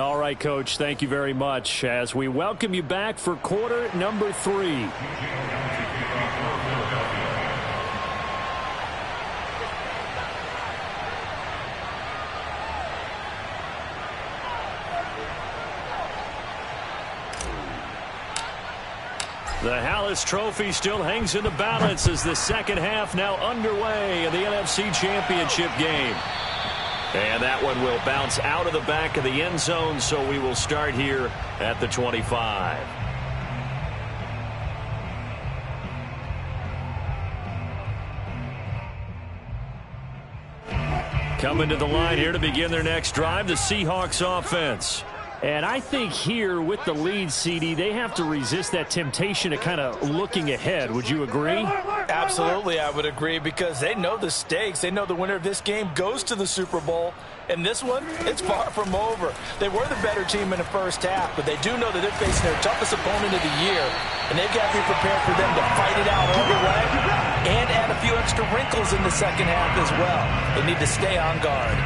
All right, Coach, thank you very much as we welcome you back for quarter number 3. The Hallis Trophy still hangs in the balance as the second half now underway in the NFC Championship game. And that one will bounce out of the back of the end zone, so we will start here at the 25. Coming to the line here to begin their next drive, the Seahawks offense. And I think here with the lead, CD, they have to resist that temptation of kind of looking ahead. Would you agree? Absolutely, I would agree, because they know the stakes. They know the winner of this game goes to the Super Bowl. And this one, it's far from over. They were the better team in the first half, but they do know that they're facing their toughest opponent of the year. And they've got to be prepared for them to fight it out all the way and add a few extra wrinkles in the second half as well. They need to stay on guard.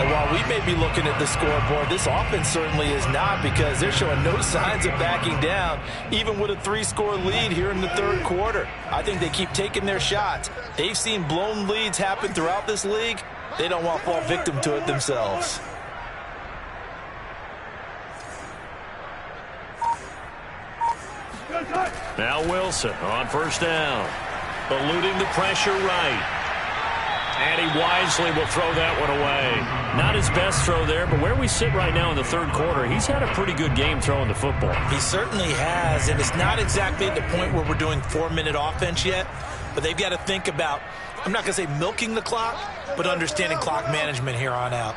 And while we may be looking at the scoreboard, this offense certainly is not, because they're showing no signs of backing down, even with a 3-score lead here in the third quarter. I think they keep taking their shots. They've seen blown leads happen throughout this league. They don't want to fall victim to it themselves. Now Wilson on first down. Eluding the pressure right. And he wisely will throw that one away. Not his best throw there, but where we sit right now in the third quarter, he's had a pretty good game throwing the football. He certainly has, and it's not exactly at the point where we're doing 4-minute offense yet, but they've got to think about, I'm not going to say milking the clock, but understanding clock management here on out.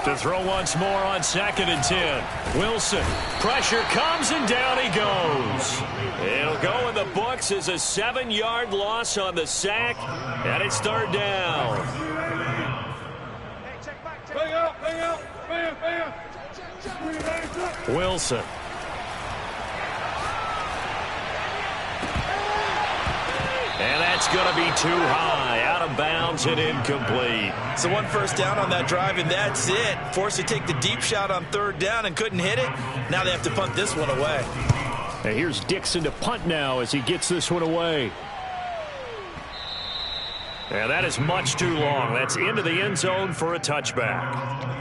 To throw once more on 2nd and 10. Wilson, pressure comes and down he goes. It'll go in the books as a 7-yard loss on the sack, and it's third down. Wilson. And that's going to be too high, out of bounds and incomplete. So one first down on that drive, and that's it. Forced to take the deep shot on third down and couldn't hit it. Now they have to punt this one away. And here's Dixon to punt now as he gets this one away. And that is much too long. That's into the end zone for a touchback.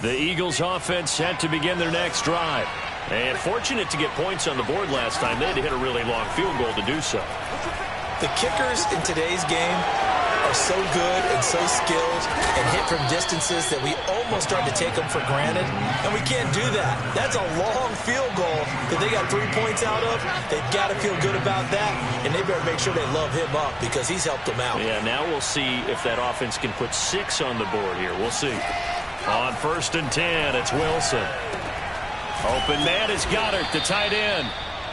The Eagles offense set to begin their next drive. And fortunate to get points on the board last time. They had to hit a really long field goal to do so. The kickers in today's game are so good and so skilled and hit from distances that we almost start to take them for granted. And we can't do that. That's a long field goal that they got 3 points out of. They've got to feel good about that. And they better make sure they love him up, because he's helped them out. Yeah, now we'll see if that offense can put 6 on the board here. We'll see. On 1st and 10, it's Wilson. Open man is Goddard, the tight end.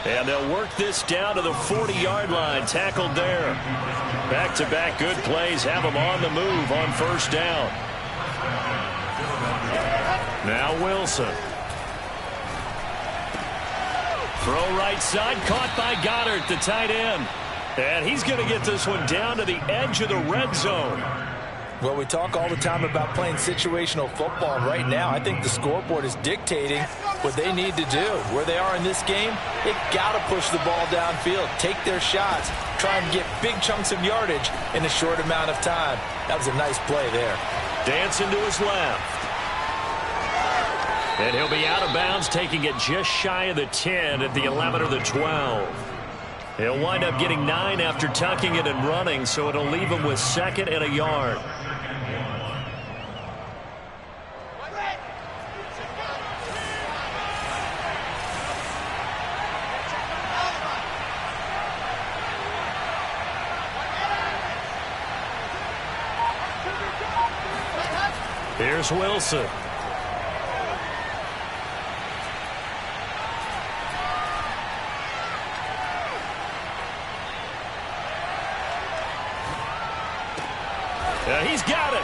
And they'll work this down to the 40-yard line, tackled there. Back-to-back good plays have them on the move on first down. Now Wilson. Throw right side, caught by Goddard, the tight end. And he's going to get this one down to the edge of the red zone. Well, we talk all the time about playing situational football. Right now, I think the scoreboard is dictating what they need to do. Where they are in this game, they've got to push the ball downfield, take their shots, try and get big chunks of yardage in a short amount of time. That was a nice play there. Dancing to his left. And he'll be out of bounds, taking it just shy of the 10 at the 11 or the 12. He'll wind up getting 9 after tucking it and running, so it'll leave him with 2nd and a yard. Here's Wilson. He's got it.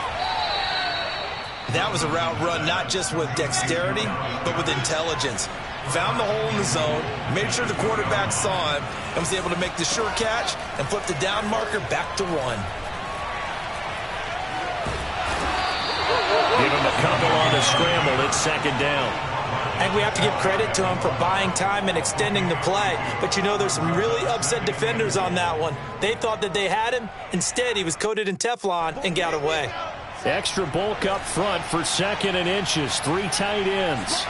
that was a route run not just with dexterity, but with intelligence. Found the hole in the zone, made sure the quarterback saw him, and was able to make the sure catch and flip the down marker back to 1. Give him a couple on the scramble. It's 2nd down. And we have to give credit to him for buying time and extending the play. But you know there's some really upset defenders on that one. They thought that they had him. Instead, he was coated in Teflon and got away. Extra bulk up front for 2nd and inches. 3 tight ends.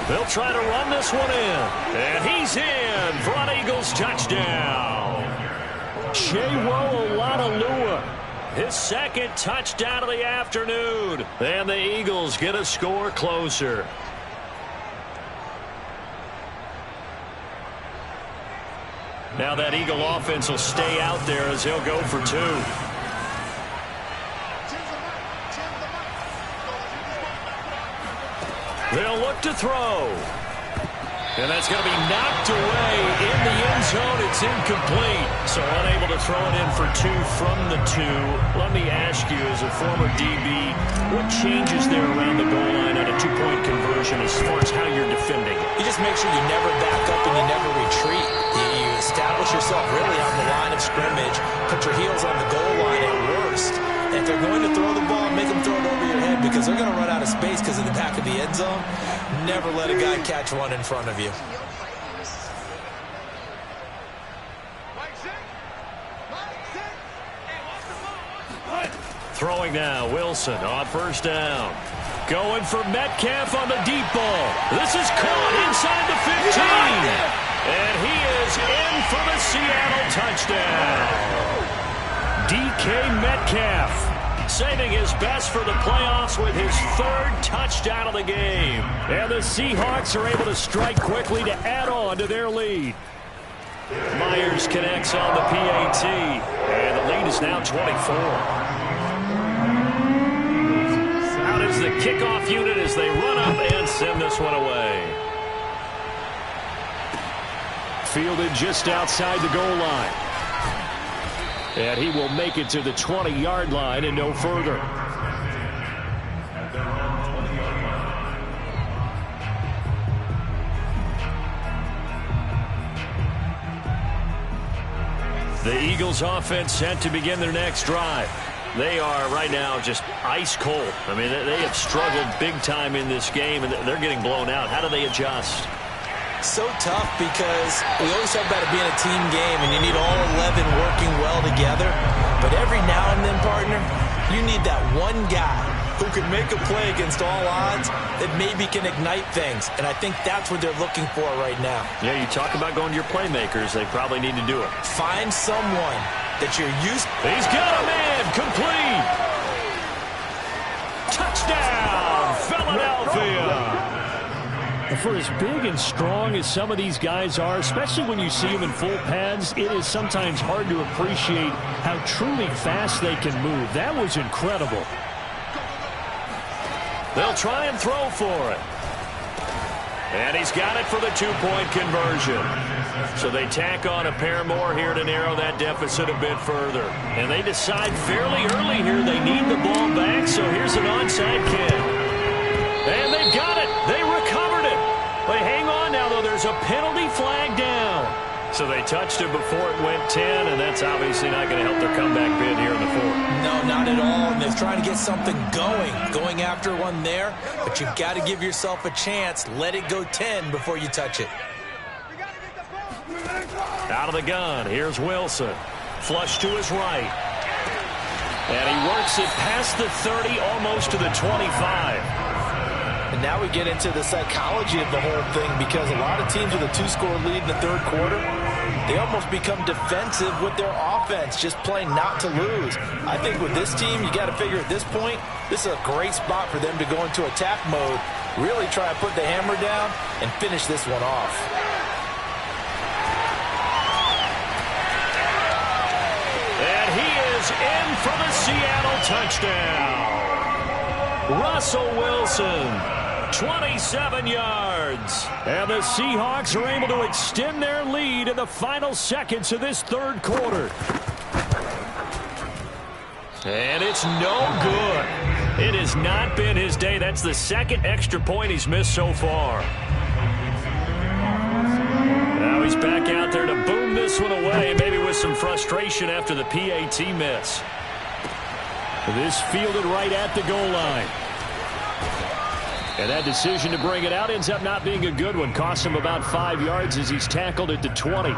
They'll try to run this one in. And he's in for an Eagles touchdown. Chewo Olanalua. His 2nd touchdown of the afternoon. And the Eagles get a score closer. Now that Eagle offense will stay out there as he'll go for 2. They'll look to throw. And that's going to be knocked away in the end zone. It's incomplete. So unable to throw it in for 2 from the 2. Let me ask you, as a former DB, what changes there around the goal line on a 2-point conversion as far as how you're defending it? You just make sure you never back up and you never retreat. You establish yourself really on the line of scrimmage. Put your heels on the goal line at worst. And if they're going to throw the ball, make them throw it over your head because they're going to run out of space because in the back of the end zone. Never let a guy catch one in front of you. Throwing now, Wilson on 1st down. Going for Metcalf on the deep ball. This is caught inside the 15. And he is in for the Seattle touchdown. DK Metcalf saving his best for the playoffs with his 3rd touchdown of the game. And the Seahawks are able to strike quickly to add on to their lead. Myers connects on the PAT. And the lead is now 24. Out is the kickoff unit as they run up and send this one away. Fielded just outside the goal line. And he will make it to the 20-yard line and no further. The Eagles offense set to begin their next drive. They are right now just ice cold. I mean, they have struggled big time in this game, and they're getting blown out. How do they adjust? So tough because we always talk about it being a team game and you need all 11 working well together. But every now and then, partner, you need that one guy who can make a play against all odds that maybe can ignite things. And I think that's what they're looking for right now. Yeah, you talk about going to your playmakers. They probably need to do it. Find someone that you're used to. He's got a man. Complete. Touchdown, Philadelphia. For as big and strong as some of these guys are, especially when you see them in full pads, it is sometimes hard to appreciate how truly fast they can move. That was incredible. They'll try and throw for it. And he's got it for the 2-point conversion. So they tack on a pair more here to narrow that deficit a bit further. And they decide fairly early here they need the ball back, so here's an onside kick. And they've got it. They recovered it. They hang on now, though. There's a penalty flag down. So they touched it before it went 10, and that's obviously not going to help their comeback bid here in the 4th. No, not at all. And they're trying to get something going after one there. But you've got to give yourself a chance. Let it go 10 before you touch it. Out of the gun, here's Wilson. Flush to his right. And he works it past the 30, almost to the 25. And now we get into the psychology of the whole thing because a lot of teams with a 2-score lead in the 3rd quarter, they almost become defensive with their offense, just playing not to lose. I think with this team, you got to figure at this point, this is a great spot for them to go into attack mode, really try to put the hammer down and finish this one off. And he is in for the Seattle touchdown. Russell Wilson. 27 yards. And the Seahawks are able to extend their lead in the final seconds of this 3rd quarter. And it's no good. It has not been his day. That's the second extra point he's missed so far. Now he's back out there to boom this one away, maybe with some frustration after the PAT miss. This fielded right at the goal line. And that decision to bring it out ends up not being a good one. Costs him about 5 yards as he's tackled it to 20.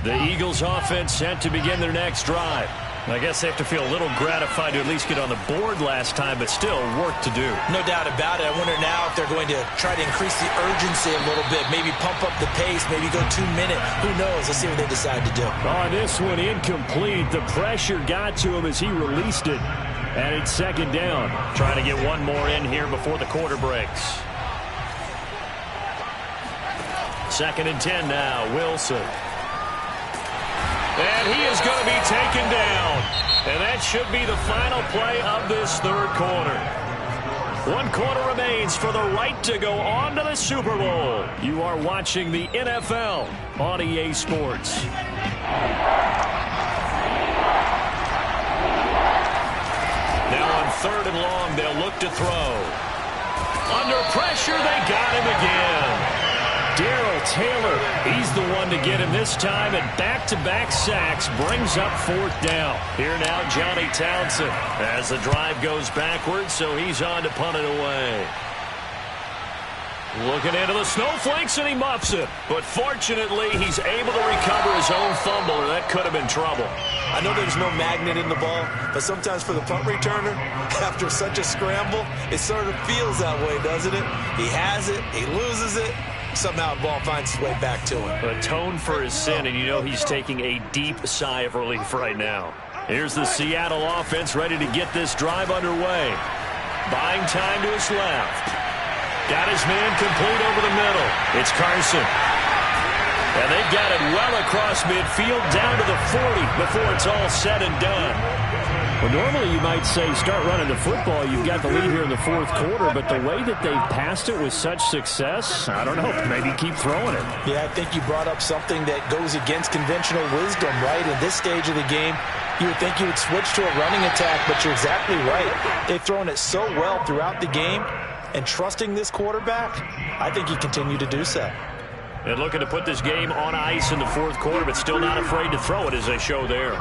The Eagles offense set to begin their next drive. I guess they have to feel a little gratified to at least get on the board last time, but still work to do. No doubt about it. I wonder now if they're going to try to increase the urgency a little bit, maybe pump up the pace, maybe go 2 minute. Who knows? Let's see what they decide to do. Oh, this one incomplete. The pressure got to him as he released it. And it's second down. Trying to get one more in here before the quarter breaks. 2nd and 10 now. Wilson. And he is going to be taken down. And that should be the final play of this third quarter. 1 quarter remains for the right to go on to the Super Bowl. You are watching the NFL on EA Sports. Now on 3rd and long, they'll look to throw. Under pressure, they got him again. Darrell Taylor, he's the one to get him this time, and back-to-back sacks brings up 4th down. Here now, Johnny Townsend, as the drive goes backwards, so he's on to punt it away. Looking into the snowflakes, and he muffs it. But fortunately, he's able to recover his own fumble, or that could have been trouble. I know there's no magnet in the ball, but sometimes for the punt returner, after such a scramble, it sort of feels that way, doesn't it? He has it, he loses it. Somehow the ball finds its way back to him. Atone for his sin, and you know he's taking a deep sigh of relief right now. Here's the Seattle offense ready to get this drive underway. Buying time to his left. Got his man complete over the middle. It's Carson. And they've got it well across midfield down to the 40 before it's all said and done. Well, normally you might say start running the football. You've got the lead here in the 4th quarter, but the way that they've passed it with such success, I don't know, maybe keep throwing it. Yeah, I think you brought up something that goes against conventional wisdom, right? In this stage of the game, you would think you would switch to a running attack, but you're exactly right. They've thrown it so well throughout the game, and trusting this quarterback, I think you continue to do so. And looking to put this game on ice in the 4th quarter, but still not afraid to throw it as they show there.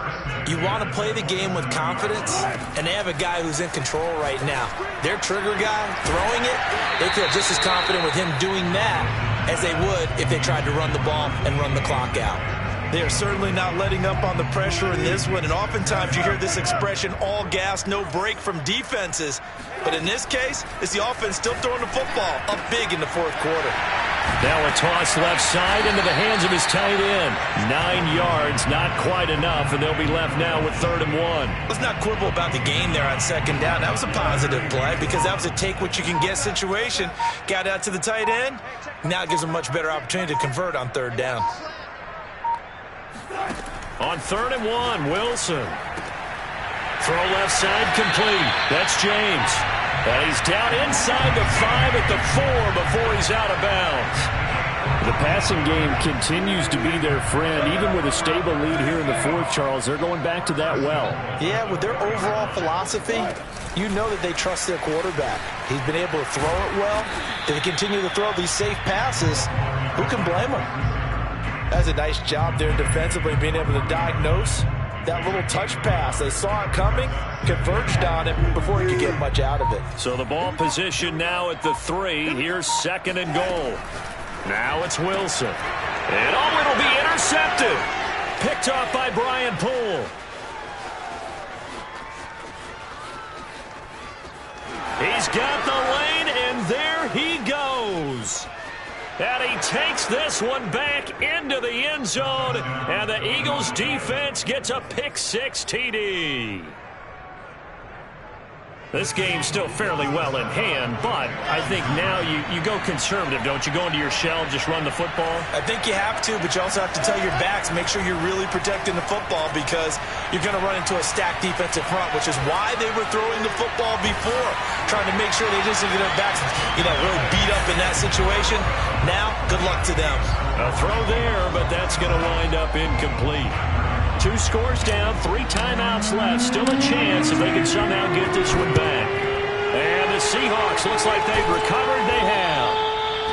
You want to play the game with confidence, and they have a guy who's in control right now. Their trigger guy, throwing it, they feel just as confident with him doing that as they would if they tried to run the ball and run the clock out. They are certainly not letting up on the pressure in this one, and oftentimes you hear this expression, all gas, no break from defenses. But in this case, it's the offense still throwing the football up big in the 4th quarter. Now a toss left side into the hands of his tight end. 9 yards, not quite enough, and they'll be left now with 3rd and 1. Let's not quibble about the gain there on 2nd down. That was a positive play because that was a take-what-you-can-get situation. Got out to the tight end. Now it gives them a much better opportunity to convert on 3rd down. On 3rd and 1, Wilson. Throw left side complete. That's James. And he's down inside the 5 at the 4 before he's out of bounds. The passing game continues to be their friend. Even with a stable lead here in the 4th, Charles, they're going back to that well. Yeah, with their overall philosophy, you know that they trust their quarterback. He's been able to throw it well. They continue to throw these safe passes. Who can blame them? That's a nice job there defensively, being able to diagnose that little touch pass. They saw it coming, converged on it before he could get much out of it. So the ball position now at the 3. Here's 2nd and goal. Now it's Wilson. And it'll be intercepted. Picked off by Brian Poole. He's got the lane, and there he goes. And he takes this one back into the end zone, and the Eagles defense gets a pick-6 TD. This game's still fairly well in hand, but I think now you go conservative, don't you? Go into your shell, just run the football? I think you have to, but you also have to tell your backs, make sure you're really protecting the football because you're going to run into a stacked defensive front, which is why they were throwing the football before, trying to make sure they just get their backs, really beat up in that situation. Now, good luck to them. A throw there, but that's going to wind up incomplete. 2 scores down, 3 timeouts left. Still a chance if they can somehow get this one back. And the Seahawks, looks like they've recovered. They have.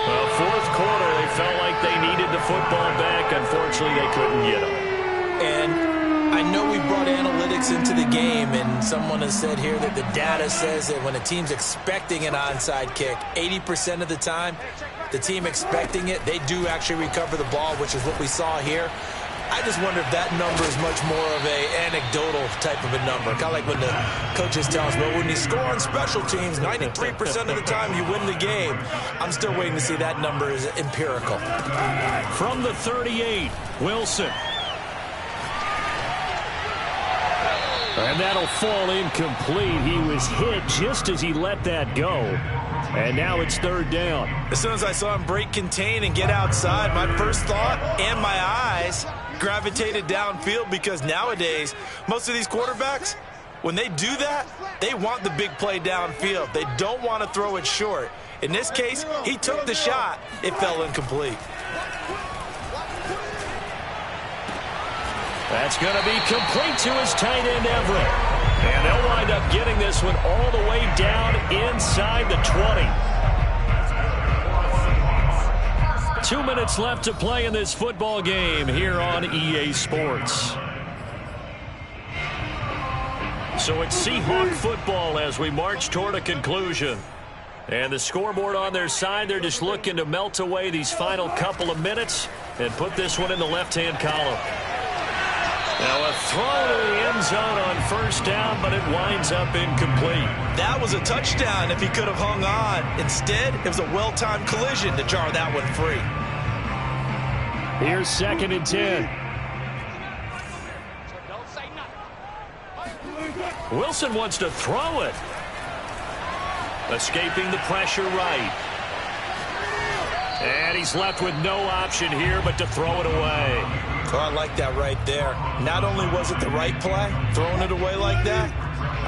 Well, fourth quarter, they felt like they needed the football back. Unfortunately, they couldn't get it. And I know we brought analytics into the game, and someone has said here that the data says that when a team's expecting an onside kick, 80% of the time, the team expecting it, they do actually recover the ball, which is what we saw here. I just wonder if that number is much more of a anecdotal type of a number. Kind of like when the coaches tell us, well, when you score on special teams, 93% of the time you win the game. I'm still waiting to see that number is empirical. From the 38, Wilson. And that'll fall incomplete. He was hit just as he let that go. And now it's third down. As soon as I saw him break contain and get outside, my first thought and my eyes gravitated downfield, because nowadays, most of these quarterbacks, when they do that, they want the big play downfield. They don't want to throw it short. In this case, he took the shot. It fell incomplete. That's going to be complete to his tight end, Everett. And they'll wind up getting this one all the way down inside the 20. 2 minutes left to play in this football game here on EA Sports. So it's Seahawk football as we march toward a conclusion. And the scoreboard on their side, they're just looking to melt away these final couple of minutes and put this one in the left-hand column. Now a throw to the end zone on first down, but it winds up incomplete. That was a touchdown if he could have hung on. Instead, it was a well-timed collision to jar that one free. Here's 2nd and 10. Wilson wants to throw it. Escaping the pressure right. And he's left with no option here but to throw it away. Oh, I like that right there. Not only was it the right play, throwing it away like that,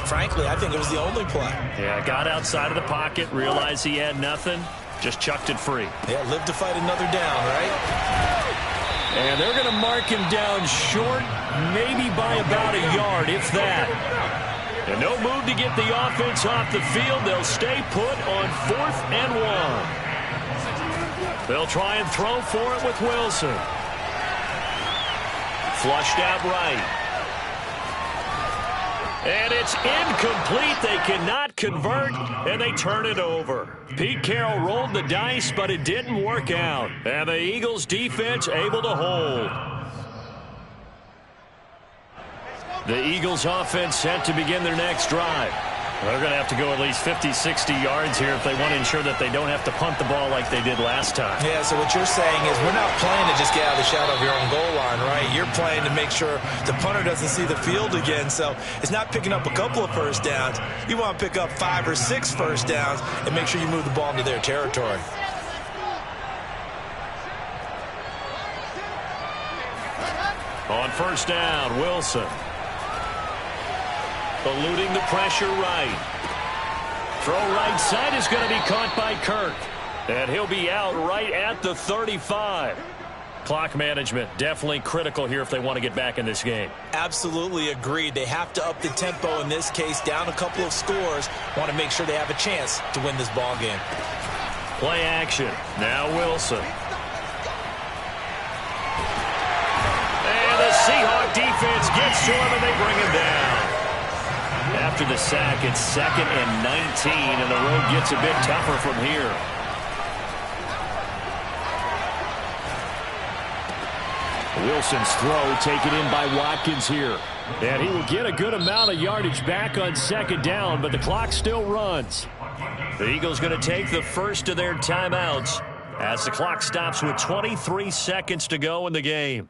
frankly, I think it was the only play. Yeah, got outside of the pocket, realized he had nothing, just chucked it free. Yeah, live to fight another down, right? And they're going to mark him down short, maybe by about a yard, if that. And no move to get the offense off the field. They'll stay put on 4th and 1. They'll try and throw for it with Wilson. Flushed out right. And it's incomplete. They cannot convert, and they turn it over. Pete Carroll rolled the dice, but it didn't work out. And the Eagles defense able to hold. The Eagles offense set to begin their next drive. They're going to have to go at least 50, 60 yards here if they want to ensure that they don't have to punt the ball like they did last time. Yeah, so what you're saying is we're not playing to just get out of the shadow of your own goal line, right? You're playing to make sure the punter doesn't see the field again. So it's not picking up a couple of first downs. You want to pick up 5 or 6 first downs and make sure you move the ball into their territory. On first down, Wilson. Eluding the pressure right. Throw right side is going to be caught by Kirk. And he'll be out right at the 35. Clock management definitely critical here if they want to get back in this game. Absolutely agreed. They have to up the tempo in this case, down a couple of scores. Want to make sure they have a chance to win this ball game. Play action. Now Wilson. And the Seahawk defense gets to him and they bring him down. After the sack, it's 2nd and 19, and the road gets a bit tougher from here. Wilson's throw taken in by Watkins here. And he will get a good amount of yardage back on 2nd down, but the clock still runs. The Eagles going to take the first of their timeouts as the clock stops with 23 seconds to go in the game.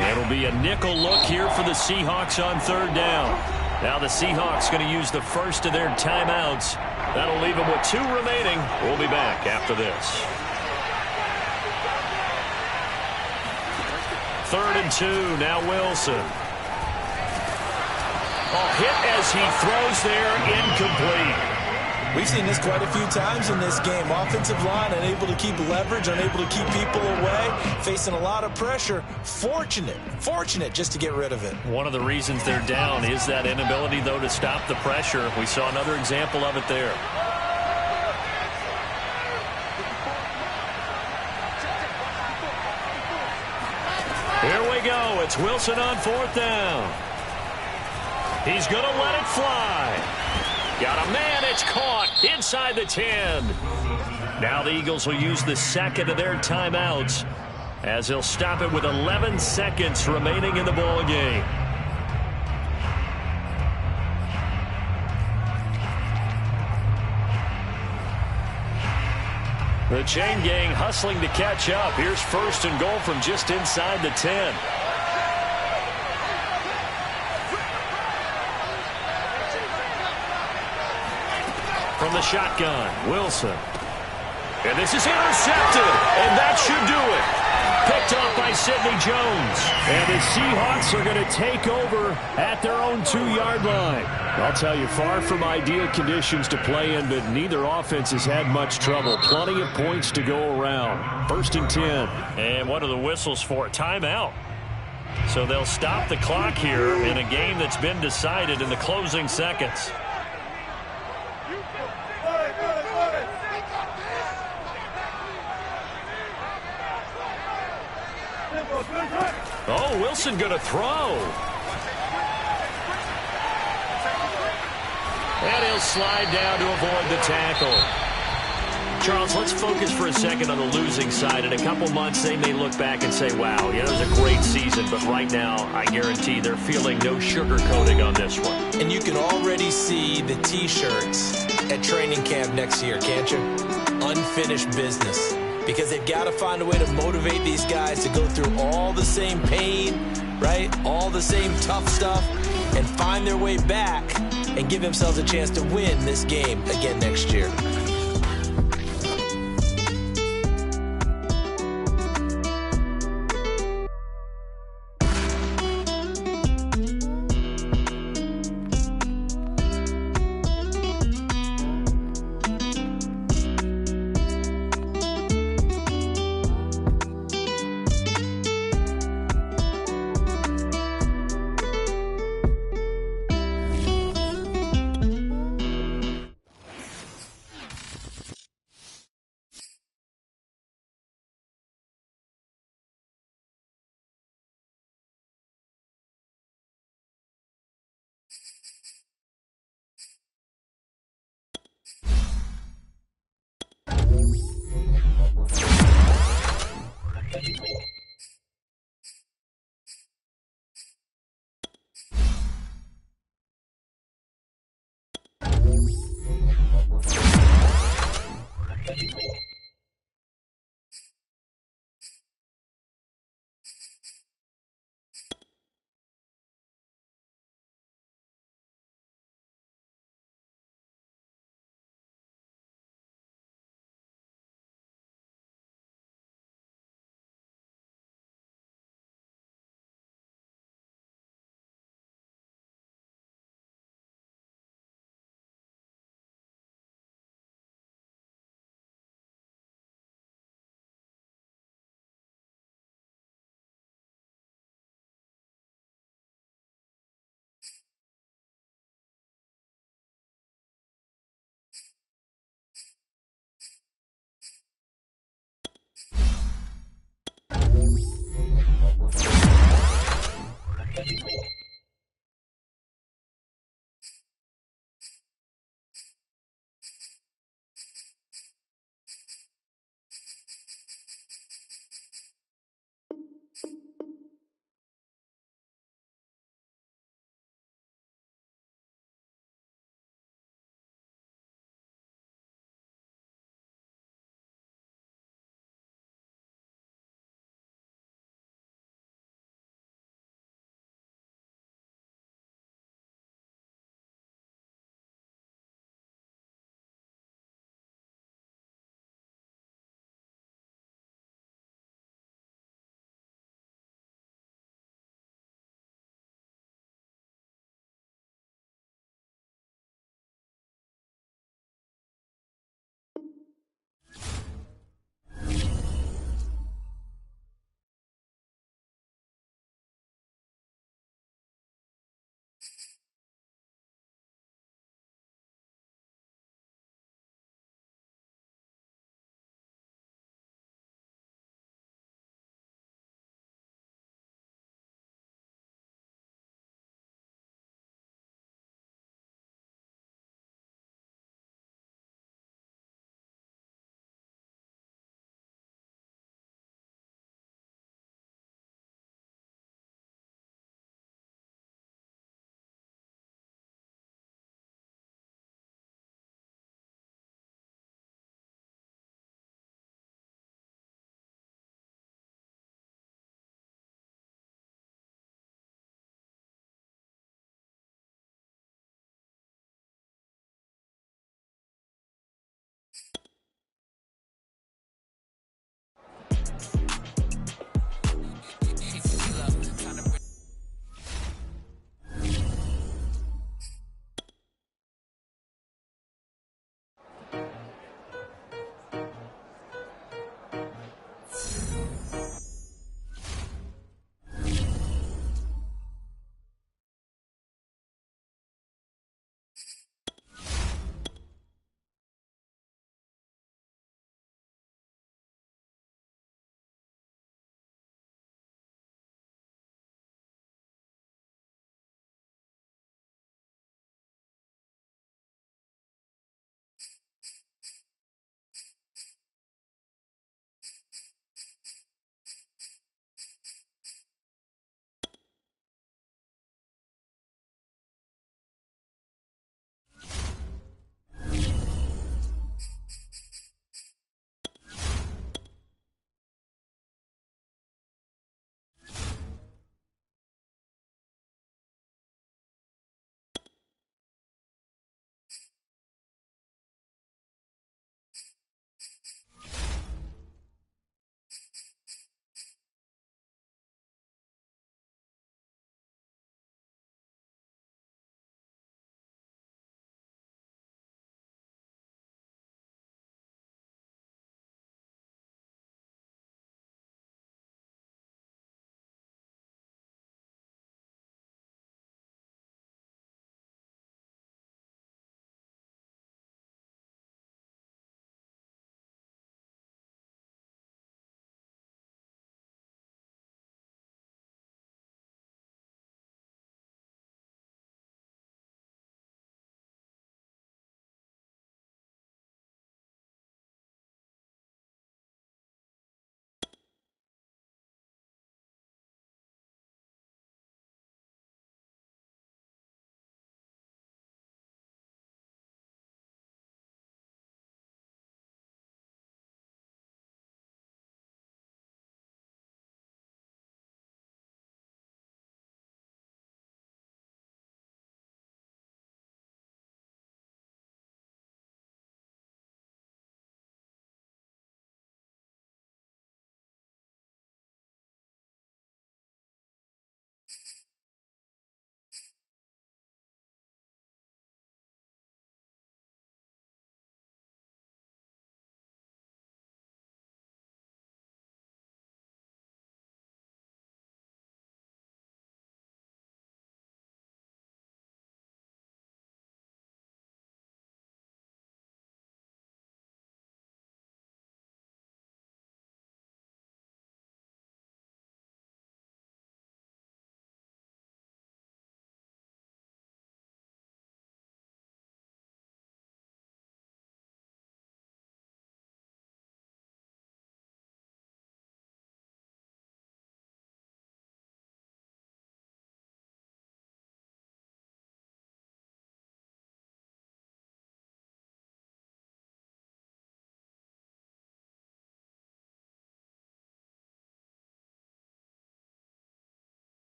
It'll be a nickel look here for the Seahawks on 3rd down. Now the Seahawks going to use the first of their timeouts. That'll leave them with 2 remaining. We'll be back after this. 3rd and 2. Now Wilson. Oh, hit as he throws there. Incomplete. We've seen this quite a few times in this game. Offensive line unable to keep leverage, unable to keep people away, facing a lot of pressure. Fortunate just to get rid of it. One of the reasons they're down is that inability, though, to stop the pressure. We saw another example of it there. Here we go. It's Wilson on 4th down. He's going to let it fly. Got a man. It's caught inside the 10. Now the Eagles will use the second of their timeouts as they'll stop it with 11 seconds remaining in the ball game. The chain gang hustling to catch up. Here's 1st and goal from just inside the 10. From the shotgun, Wilson. And this is intercepted, and that should do it. Picked off by Sidney Jones. And the Seahawks are going to take over at their own 2-yard line. I'll tell you, far from ideal conditions to play in, but neither offense has had much trouble. Plenty of points to go around. 1st and 10. And what are the whistles for? Timeout. So they'll stop the clock here in a game that's been decided in the closing seconds. Oh, Wilson going to throw. And he'll slide down to avoid the tackle. Charles, let's focus for a second on the losing side. In a couple months, they may look back and say, wow, yeah, it was a great season. But right now, I guarantee they're feeling no sugarcoating on this one. And you can already see the T-shirts at training camp next year, can't you? Unfinished business. Because they've got to find a way to motivate these guys to go through all the same pain, right? All the same tough stuff, and find their way back and give themselves a chance to win this game again next year.